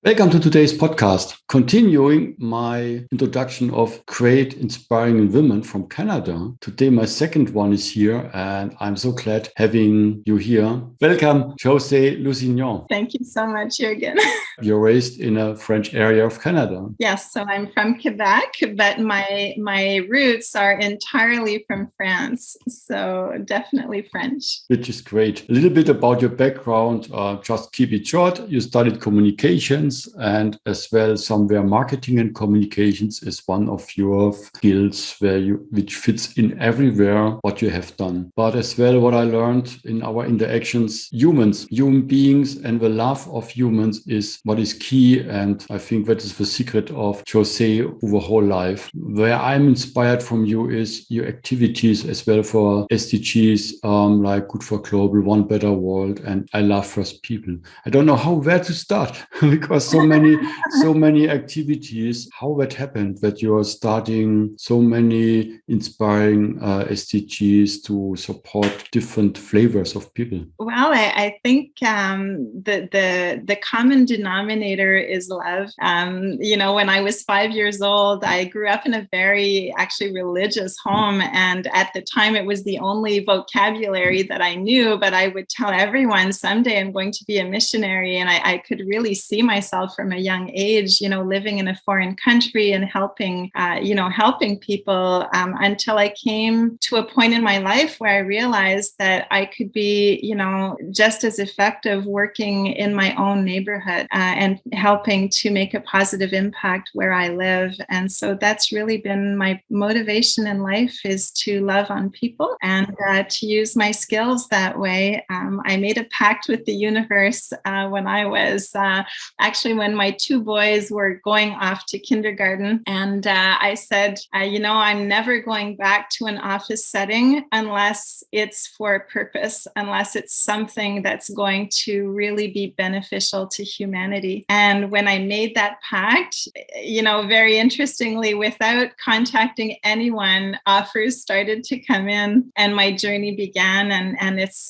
Welcome to today's podcast. Continuing my introduction of great inspiring women from Canada. Today, my second one is here, and I'm so glad having you here. Welcome, Josée Lusignan. Thank you so much, Jurgen. You're raised in a French area of Canada. Yes, so I'm from Quebec, but my roots are entirely from France. So definitely French. Which is great. A little bit about your background, just keep it short. You studied communications and as well somewhere marketing and communications is one of your skills which fits in everywhere what you have done. But as well what I learned in our interactions, human beings and the love of humans is what is key, and I think that is the secret of Josée over whole life. Where I'm inspired from you is your activities as well for SDGs, like Good for Global, One Better World, and I Love First People. I don't know where to start because so many activities. How that happened that you are starting so many inspiring SDGs to support different flavors of people? Well, I think the common denominator is love. When I was 5 years old, I grew up in a very actually religious home, and at the time it was the only vocabulary that I knew. But I would tell everyone someday I'm going to be a missionary, and I could really see myself from a young age, living in a foreign country and helping people until I came to a point in my life where I realized that I could be, just as effective working in my own neighborhood and helping to make a positive impact where I live. And so that's really been my motivation in life, is to love on people and to use my skills that way. I made a pact with the universe when I was when my two boys were going off to kindergarten. And I said, I'm never going back to an office setting unless it's for a purpose, unless it's something that's going to really be beneficial to humanity. And when I made that pact, very interestingly, without contacting anyone, offers started to come in and my journey began. And it's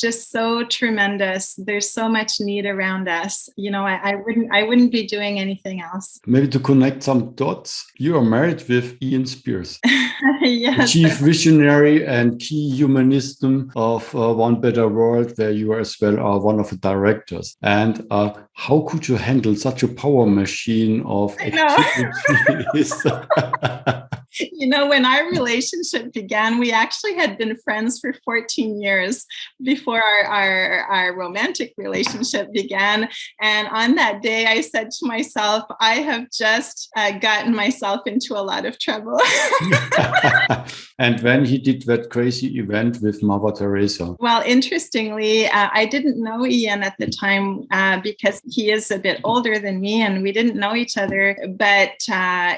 just so tremendous. There's so much need around us. I wouldn't be doing anything else. Maybe to connect some dots, you are married with Ian Spears, yes, chief visionary and key humanism of One Better World, where you as well are one of the directors. And how could you handle such a power machine of activities? When our relationship began, we actually had been friends for 14 years before our romantic relationship began. And on that day, I said to myself, I have just gotten myself into a lot of trouble. And when he did that crazy event with Mother Teresa? Well, interestingly, I didn't know Ian at the time because he is a bit older than me and we didn't know each other. But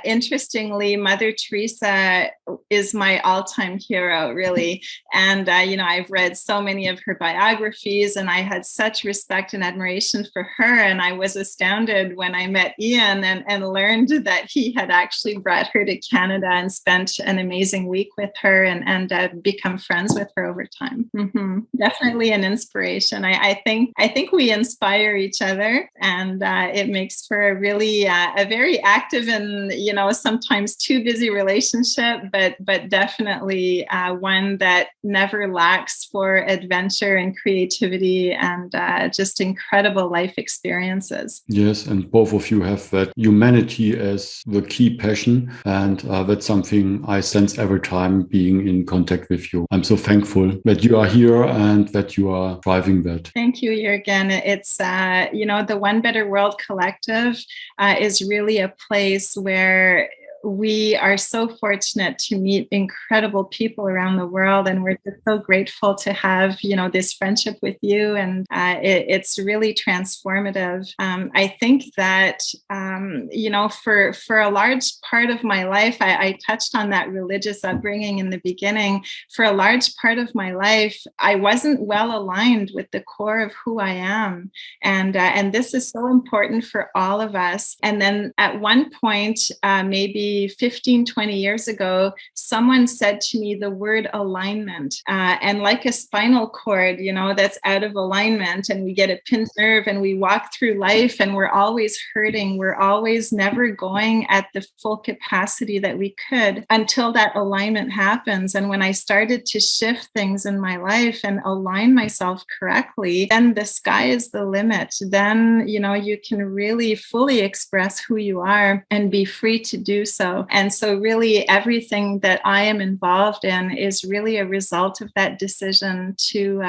interestingly, Mother Teresa is my all-time hero, really. And, I've read so many of her biographies and I had such respect and admiration for her. And I was astounded when I met Ian and learned that he had actually brought her to Canada and spent an amazing week with her and become friends with her over time. Mm-hmm. Definitely an inspiration. I think we inspire each other, and it makes for a really a very active and sometimes too busy relationship, but definitely one that never lacks for adventure and creativity and just incredible life experiences. Yes, and both of you have that humanity as the key passion, and that's something I sense every time being in contact with you. I'm so thankful that you are here and that you are driving that. Thank you, Jurgen. It's, the One Better World Collective is really a place where we are so fortunate to meet incredible people around the world, and we're just so grateful to have, this friendship with you, and it's really transformative. I think that, for a large part of my life, I touched on that religious upbringing in the beginning. For a large part of my life, I wasn't well aligned with the core of who I am, and this is so important for all of us. And then at one point, maybe maybe 15, 20 years ago, someone said to me the word alignment, and like a spinal cord, that's out of alignment, and we get a pinched nerve and we walk through life and we're always hurting. We're always never going at the full capacity that we could until that alignment happens. And when I started to shift things in my life and align myself correctly, then the sky is the limit. Then, you can really fully express who you are and be free to do so. And so really everything that I am involved in is really a result of that decision to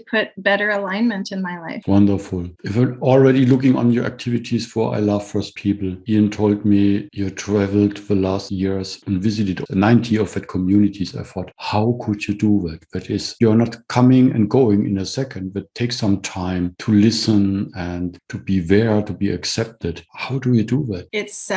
put better alignment in my life. Wonderful. If I'm already looking on your activities for I Love First People, Ian told me you traveled the last years and visited 90 of that communities. I thought, how could you do that? That is, you're not coming and going in a second, but take some time to listen and to be there, to be accepted. How do you do that? It's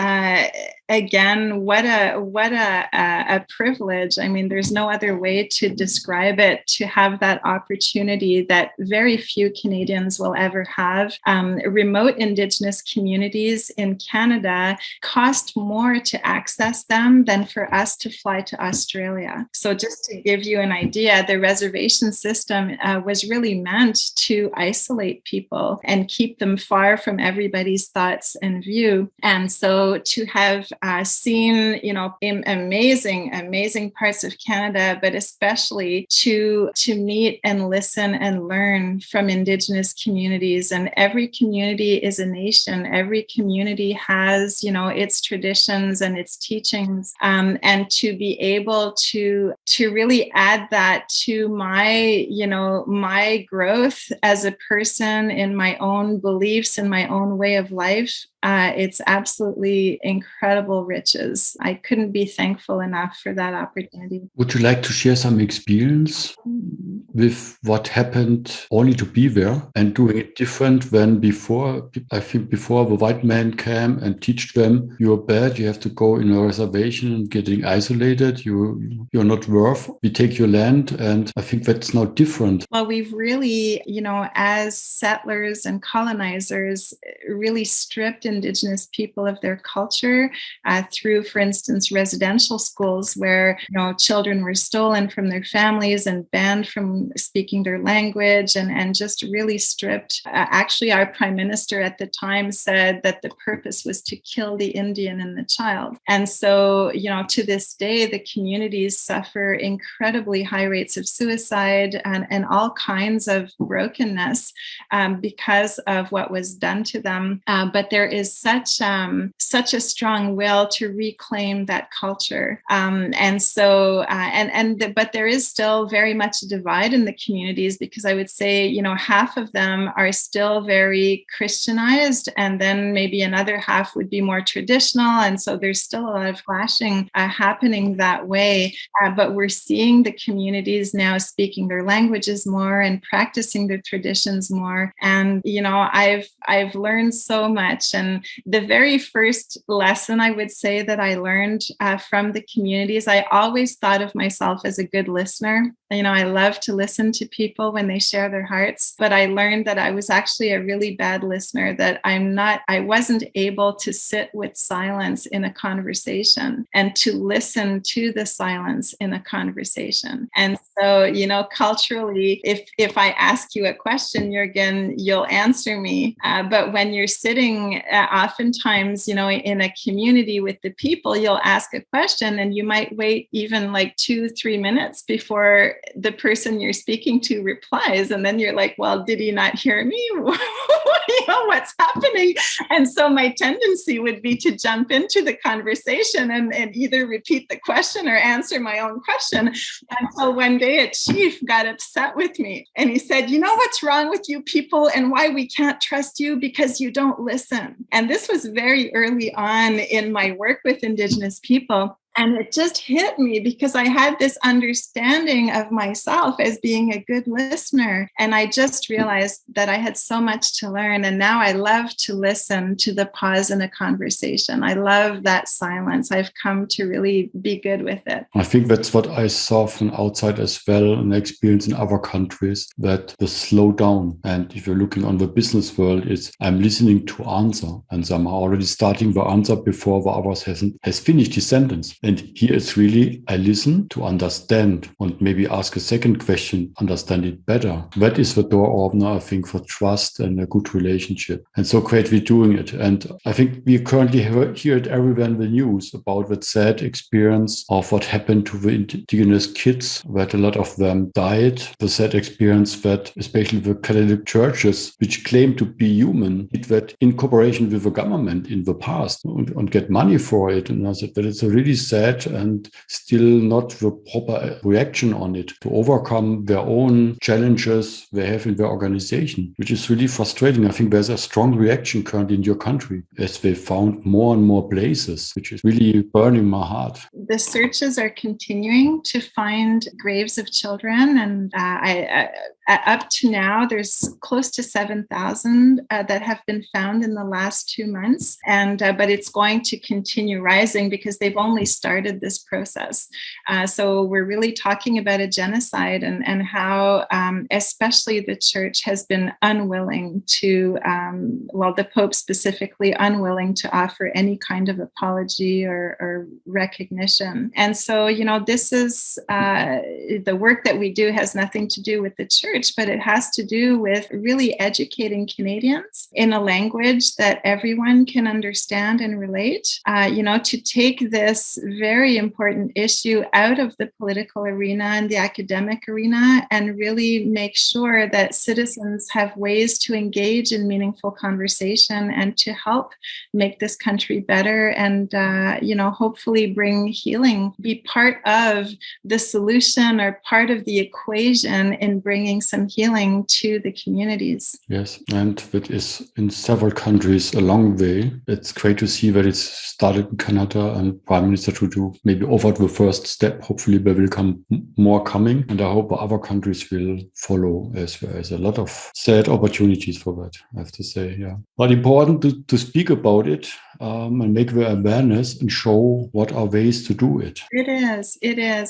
again, what a privilege. I mean, there's no other way to describe it, to have that opportunity that very few Canadians will ever have. Remote Indigenous communities in Canada cost more to access them than for us to fly to Australia. So just to give you an idea, the reservation system was really meant to isolate people and keep them far from everybody's thoughts and view. And so to have seen, in amazing parts of Canada, but especially to meet and listen and learn from Indigenous communities. And every community is a nation. Every community has, its traditions and its teachings. And to be able to really add that to my, my growth as a person in my own beliefs and my own way of life, it's absolutely incredible riches. I couldn't be thankful enough for that opportunity. Would you like to share some experience with what happened only to be there and doing it different than before? I think before the white man came and teach them, you're bad, you have to go in a reservation and getting isolated, you're not worth, we take your land. And I think that's now different. Well, we've really, as settlers and colonizers, really stripped Indigenous people of their culture through, for instance, residential schools where children were stolen from their families and banned from speaking their language, and just really stripped. Actually, our prime minister at the time said that the purpose was to kill the Indian and the child. And so, to this day, the communities suffer incredibly high rates of suicide and all kinds of brokenness because of what was done to them. But there is such a strong will to reclaim that culture, and so but there is still very much a divide in the communities, because I would say half of them are still very Christianized, and then maybe another half would be more traditional, and so there's still a lot of clashing happening that way. But we're seeing the communities now speaking their languages more and practicing their traditions more, and I've learned so much. And the very first lesson I would say that I learned from the communities, I always thought of myself as a good listener. I love to listen to people when they share their hearts, but I learned that I was actually a really bad listener, that I wasn't able to sit with silence in a conversation and to listen to the silence in a conversation. And so, culturally, if I ask you a question, Jurgen, you'll answer me. But when you're sitting oftentimes, in a community with the people, you'll ask a question and you might wait even like 2-3 minutes before the person you're speaking to replies. And then you're like, well, did he not hear me? What's happening? And so my tendency would be to jump into the conversation and either repeat the question or answer my own question, until one day a chief got upset with me. And he said, what's wrong with you people and why we can't trust you? Because you don't listen. And this was very early on in my work with Indigenous people. And it just hit me because I had this understanding of myself as being a good listener. And I just realized that I had so much to learn. And now I love to listen to the pause in a conversation. I love that silence. I've come to really be good with it. I think that's what I saw from outside as well, and experience in other countries, that the slow down. And if you're looking on the business world, it's I'm listening to answer. And some are already starting the answer before the others has finished his sentence. And here it's really, I listen to understand and maybe ask a second question, understand it better. That is the door opener, I think, for trust and a good relationship. And so great we're doing it. And I think we currently hear it everywhere in the news about that sad experience of what happened to the Indigenous kids, that a lot of them died. The sad experience that especially the Catholic churches, which claim to be human, did that in cooperation with the government in the past and get money for it. And I said that it's a really sad and still not the proper reaction on it to overcome their own challenges they have in their organization, which is really frustrating. I think there's a strong reaction currently in your country as they found more and more places, which is really burning my heart. The searches are continuing to find graves of children, and up to now, there's close to 7,000 that have been found in the last 2 months, and but it's going to continue rising because they've only started this process. So we're really talking about a genocide, and how especially the church has been unwilling to, the Pope specifically, unwilling to offer any kind of apology or recognition. And so, this is the work that we do has nothing to do with the church, but it has to do with really educating Canadians in a language that everyone can understand and relate, to take this very important issue out of the political arena and the academic arena and really make sure that citizens have ways to engage in meaningful conversation and to help make this country better and, hopefully bring healing, be part of the solution or part of the equation in bringing some healing to the communities. Yes, and that is in several countries a long way. It's great to see that it's started in Canada and Prime Minister Trudeau maybe offered the first step. Hopefully there will come more coming, and I hope other countries will follow as well. There's a lot of sad opportunities for that, I have to say, yeah. But important to speak about it and make the awareness and show what are ways to do it. It is.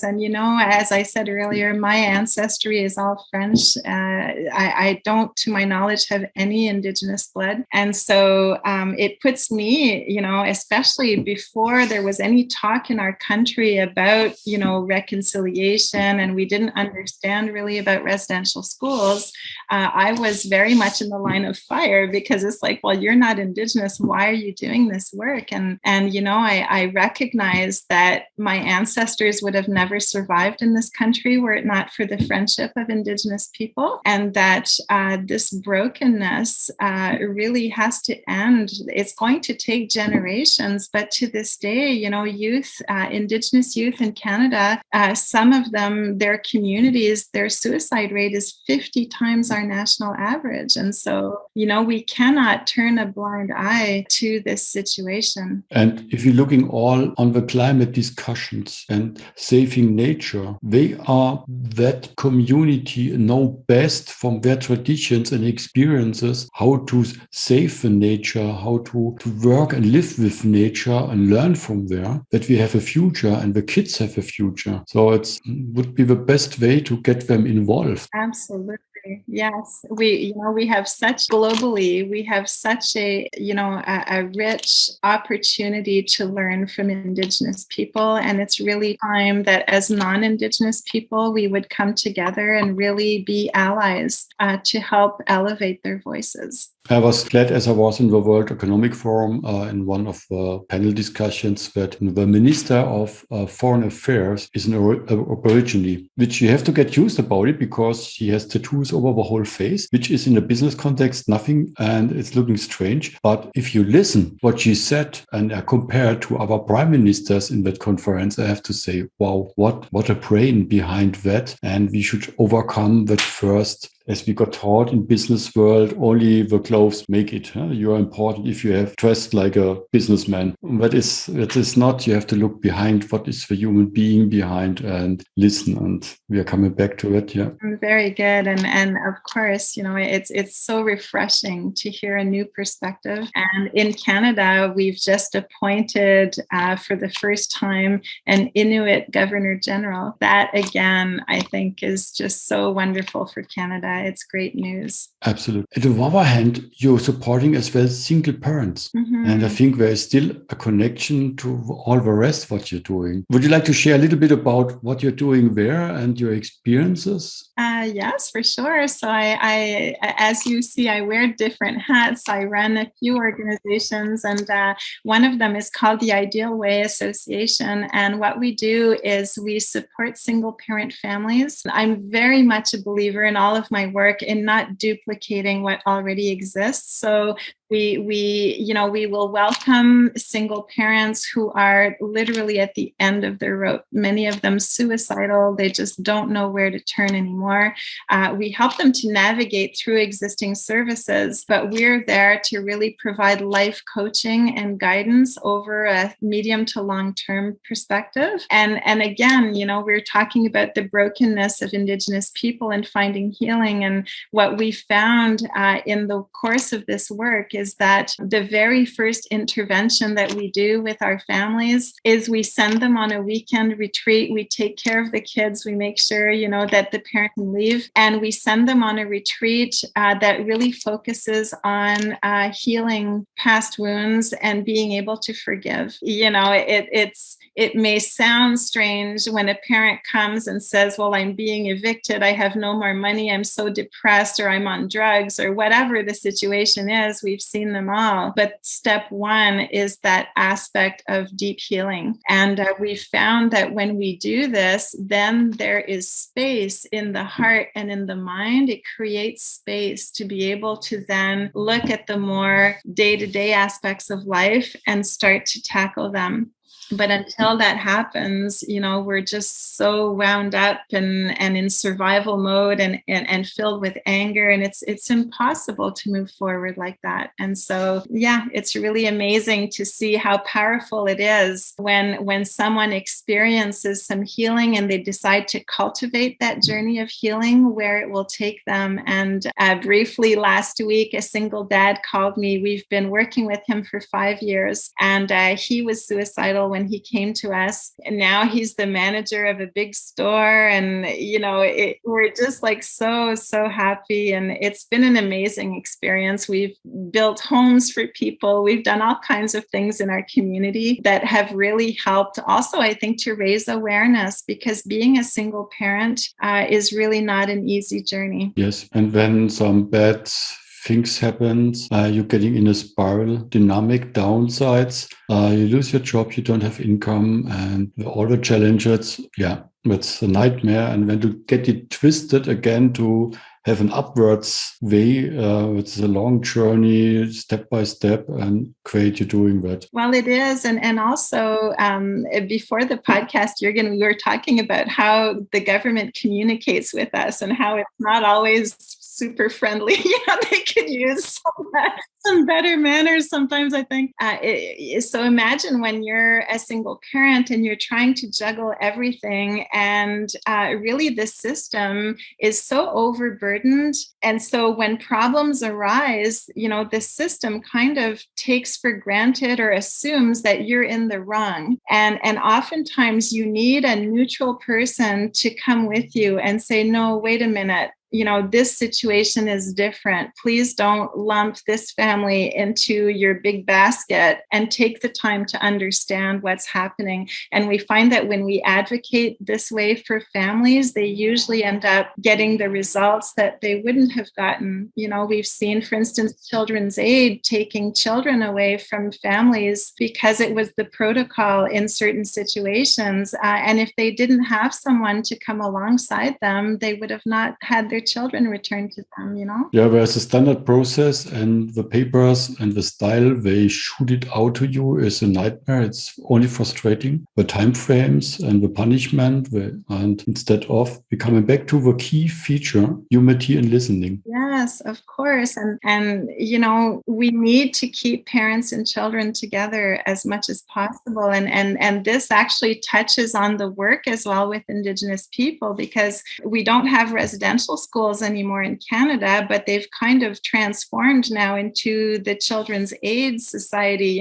And, as I said earlier, my ancestry is all French. I don't, to my knowledge, have any Indigenous blood. And so it puts me, especially before there was any talk in our country about, reconciliation, and we didn't understand really about residential schools, I was very much in the line of fire because it's like, well, you're not Indigenous. Why are you doing this work? And I recognize that my ancestors would have never survived in this country were it not for the friendship of Indigenous people, and that this brokenness really has to end. It's going to take generations, but to this day, youth, Indigenous youth in Canada, some of them, their communities, their suicide rate is 50 times our national average. And so, we cannot turn a blind eye to this situation. And if you're looking all on the climate discussions and saving nature, they are that community know best from their traditions and experiences how to save the nature, how to work and live with nature and learn from there, that we have a future and the kids have a future. So it would be the best way to get them involved. Absolutely. Yes, we have such globally, we have such a rich opportunity to learn from Indigenous people, and it's really time that as non-Indigenous people we would come together and really be allies to help elevate their voices. I was glad, as I was in the World Economic Forum in one of the panel discussions, that the Minister of Foreign Affairs is an Aborigine, which you have to get used about it because she has tattoos over the whole face, which is in a business context nothing, and it's looking strange. But if you listen what she said and compare to other prime ministers in that conference, I have to say, wow, what a brain behind that. And we should overcome that first as we got taught in business world, only the clothes make it. Huh? You are important if you have dressed like a businessman. That is not. You have to look behind what is the human being behind and listen. And we are coming back to it. Yeah. Very good. And of course, it's so refreshing to hear a new perspective. And in Canada, we've just appointed for the first time an Inuit Governor General. That again, I think is just so wonderful for Canada. It's great news. Absolutely. On the other hand, you're supporting as well single parents. Mm-hmm. And I think there is still a connection to all the rest what you're doing. Would you like to share a little bit about what you're doing there and your experiences? Yes, for sure. So I, as you see, I wear different hats. I run a few organizations, and one of them is called the Ideal Way Association. And what we do is we support single parent families. I'm very much a believer in all of my work in not duplicating what already exists. So we will welcome single parents who are literally at the end of their rope, many of them suicidal. They just don't know where to turn anymore. We help them to navigate through existing services, but we're there to really provide life coaching and guidance over a medium to long-term perspective. And again, we're talking about the brokenness of Indigenous people and finding healing. And what we found in the course of this work is that the very first intervention that we do with our families is we send them on a weekend retreat. We take care of the kids. We make sure, that the parent can leave, and we send them on a retreat that really focuses on healing past wounds and being able to forgive. It may sound strange when a parent comes and says, well, I'm being evicted. I have no more money. I'm so depressed, or I'm on drugs, or whatever the situation is. We've seen them all. But step one is that aspect of deep healing. And we found that when we do this, then there is space in the heart and in the mind. It creates space to be able to then look at the more day-to-day aspects of life and start to tackle them. But until that happens, we're just so wound up and in survival mode and filled with anger. And it's impossible to move forward like that. And so, it's really amazing to see how powerful it is when someone experiences some healing and they decide to cultivate that journey of healing, where it will take them. And briefly last week, a single dad called me. We've been working with him for 5 years, and he was suicidal when he came to us, and now he's the manager of a big store. And we're just like so happy, and it's been an amazing experience. We've built homes for people. We've done all kinds of things in our community that have really helped also, I think, to raise awareness, because being a single parent is really not an easy journey. Yes, and when some bad things happen, you're getting in a spiral, dynamic downsides, you lose your job, you don't have income, and all the challenges, it's a nightmare. And when to get it twisted again to have an upwards way, it's a long journey, step by step, and great you're doing that. Well, it is. And also, before the podcast, Jurgen, we were talking about how the government communicates with us and how it's not always super friendly. They could use some better manners sometimes, I think. So imagine when you're a single parent and you're trying to juggle everything, and really the system is so overburdened. And so when problems arise, the system kind of takes for granted or assumes that you're in the wrong. And oftentimes you need a neutral person to come with you and say, no, wait a minute. This situation is different. Please don't lump this family into your big basket, and take the time to understand what's happening. And we find that when we advocate this way for families, they usually end up getting the results that they wouldn't have gotten. We've seen, for instance, Children's Aid taking children away from families because it was the protocol in certain situations. And if they didn't have someone to come alongside them, they would have not had their their children returned to them, Yeah, there's a standard process, and the papers and the style they shoot it out to you is a nightmare. It's only frustrating. The time frames and the punishment, and instead of becoming back to the key feature, humility and listening. Yes, of course. And we need to keep parents and children together as much as possible. And this actually touches on the work as well with Indigenous people, because we don't have residential schools anymore in Canada, but they've kind of transformed now into the Children's Aid Society.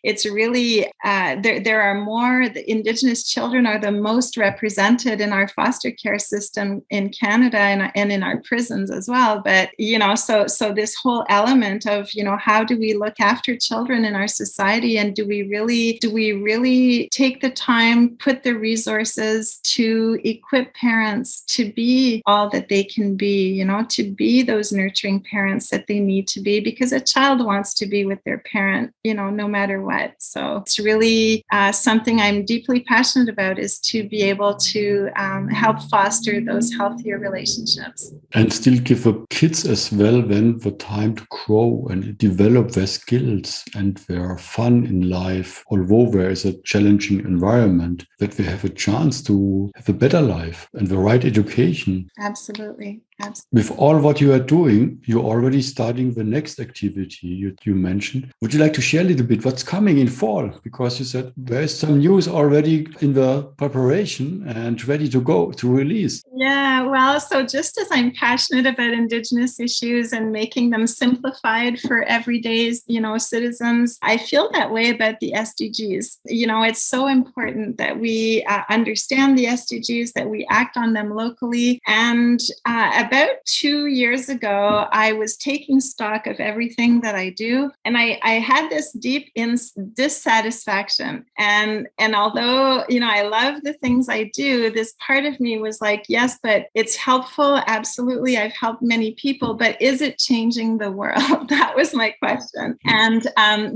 It's really, there are more, the Indigenous children are the most represented in our foster care system in Canada and in our prisons as well. But, so this whole element of, how do we look after children in our society? And do we really take the time, put the resources to equip parents to be all that they can be, to be those nurturing parents that they need to be, because a child wants to be with their parent, no matter what. So it's really something I'm deeply passionate about, is to be able to help foster those healthier relationships. And still give the kids as well then the time to grow and develop their skills and their fun in life, although there is a challenging environment, that they have a chance to have a better life and the right education. Absolutely. With all what you are doing, you're already starting the next activity you mentioned. Would you like to share a little bit what's coming in fall? Because you said there is some news already in the preparation and ready to go to release. Yeah, well, so just as I'm passionate about Indigenous issues and making them simplified for everyday, citizens, I feel that way about the SDGs. It's so important that we understand the SDGs, that we act on them locally. And about 2 years ago, I was taking stock of everything that I do, and I had this deep dissatisfaction. And although, I love the things I do, this part of me was like, yes, but it's helpful. Absolutely. I've helped many people, but is it changing the world? That was my question. And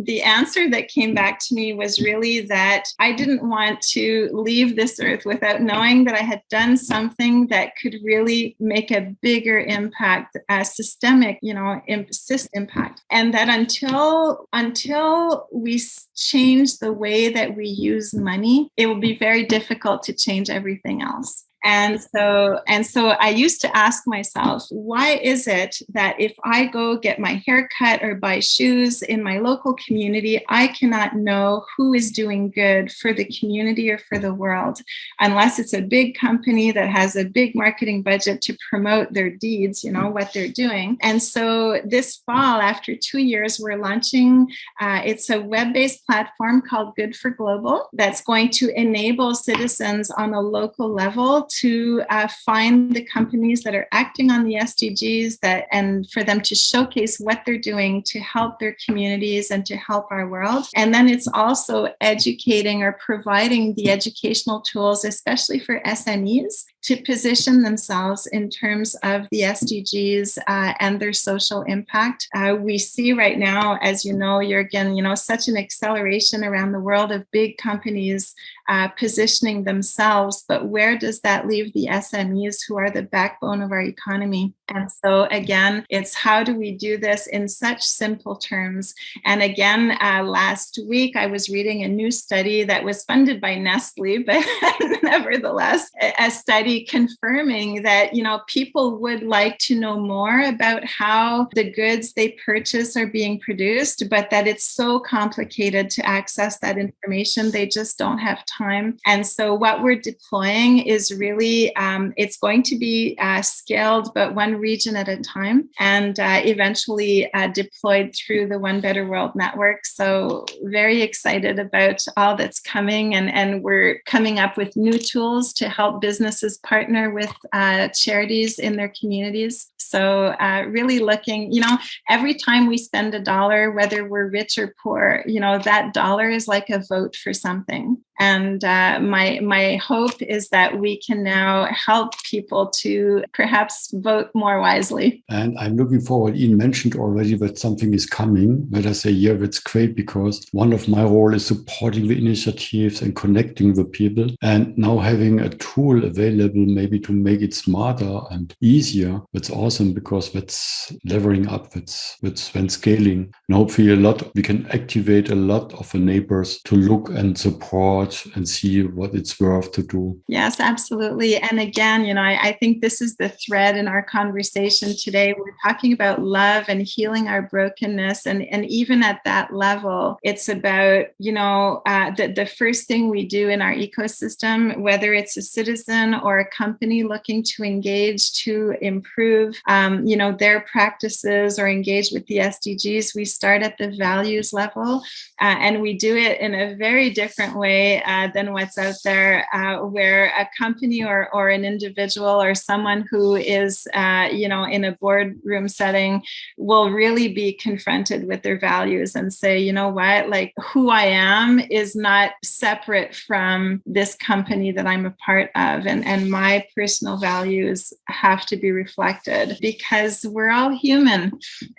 the answer that came back to me was really that I didn't want to leave this earth without knowing that I had done something that could really make a bigger impact, a systemic, impact. And that until we change the way that we use money, it will be very difficult to change everything else. And so I used to ask myself, why is it that if I go get my hair cut or buy shoes in my local community, I cannot know who is doing good for the community or for the world, unless it's a big company that has a big marketing budget to promote their deeds, what they're doing. And so this fall, after 2 years, we're launching, it's a web-based platform called Good for Global that's going to enable citizens on a local level to find the companies that are acting on the SDGs, and for them to showcase what they're doing to help their communities and to help our world. And then it's also educating or providing the educational tools, especially for SMEs, to position themselves in terms of the SDGs and their social impact. We see right now, as you know, Jurgen, such an acceleration around the world of big companies positioning themselves, but where does that leave the SMEs, who are the backbone of our economy? And so again, it's how do we do this in such simple terms? And again, last week I was reading a new study that was funded by Nestle, but nevertheless, a study confirming that, people would like to know more about how the goods they purchase are being produced, but that it's so complicated to access that information. They just don't have time. And so what we're deploying is really, it's going to be scaled, but one region at a time, and eventually deployed through the One Better World Network. So very excited about all that's coming, and we're coming up with new tools to help businesses partner with charities in their communities. So really looking, every time we spend $1, whether we're rich or poor, that dollar is like a vote for something. And my hope is that we can now help people to perhaps vote more wisely. And I'm looking forward. Ian mentioned already that something is coming. But I say, yeah, that's great, because one of my role is supporting the initiatives and connecting the people. And now having a tool available maybe to make it smarter and easier, that's awesome, because that's levering up, that's when scaling. And hopefully we can activate a lot of the neighbors to look and support and see what it's worth to do. Yes, absolutely. And again, I think this is the thread in our conversation today. We're talking about love and healing our brokenness. And even at that level, it's about, the first thing we do in our ecosystem, whether it's a citizen or a company looking to engage to improve, their practices or engage with the SDGs, we start at the values level. And we do it in a very different way than what's out there, where a company or an individual or someone who is, in a boardroom setting will really be confronted with their values and say, you know what, like who I am is not separate from this company that I'm a part of. And my personal values have to be reflected, because we're all human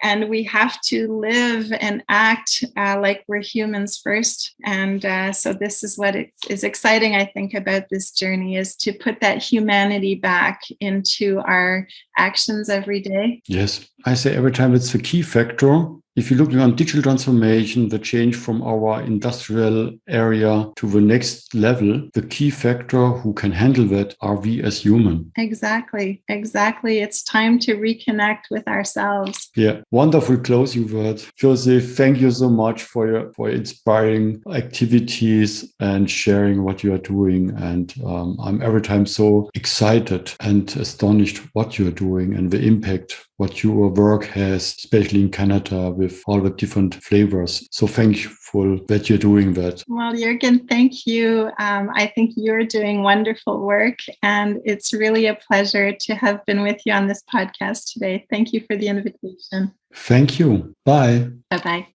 and we have to live and act like we're humans first. And so this is what is exciting, I think, about this journey, is to put that humanity back into our actions every day. Yes, I say every time it's the key factor. If you're looking on digital transformation, the change from our industrial area to the next level, the key factor who can handle that are we as human. Exactly. It's time to reconnect with ourselves. Yeah, wonderful closing word. Josée, thank you so much for your inspiring activities and sharing what you are doing. And I'm every time so excited and astonished what you are doing and the impact what your work has, especially in Canada, with all the different flavors. So thankful that you're doing that. Well, Jurgen, thank you. I think you're doing wonderful work, and it's really a pleasure to have been with you on this podcast today. Thank you for the invitation. Thank you. Bye. Bye-bye.